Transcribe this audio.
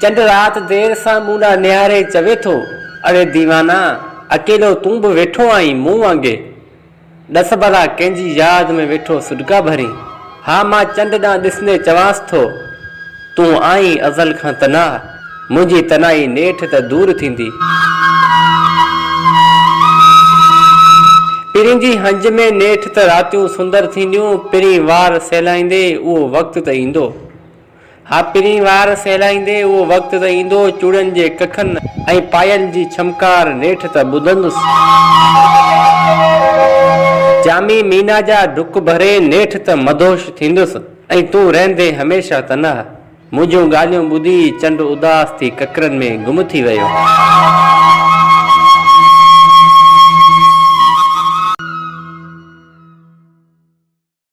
चंड रात देर सां मूंडा निहारे चवे थो, अरे दीवाना अकेलो तूं बि वेठो आहीं मूं वांगे। दस भला कंहिंजी याद में वेठो सुडका भरी। हा मां चंड ॾांहुं ॾिसंदे चवांसि थो, तूं आहीं अज़ल खां तना, मुंहिंजी तनाई नेठ त दूर थींदी। पिरीं जी हंज में नेठ त रातियूं सुंदर थींदियूं, पिरीं वार सहलाईंदे उहो वक़्तु त ईंदो। हा पिरीं वार सहलाईंदे उहो वक़्तु त ईंदो, चूड़नि जे कखनि ऐं पायल जी छमकार नेठ त ॿुधंदुसि। जामी मीना जा डुक भरे नेठ त मदोश थींदुसि, ऐं तूं रहंदे हमेशह तनहा। मुंहिंजूं ॻाल्हियूं ॿुधी चंड उदास थी ककरनि में गुम थी वियो।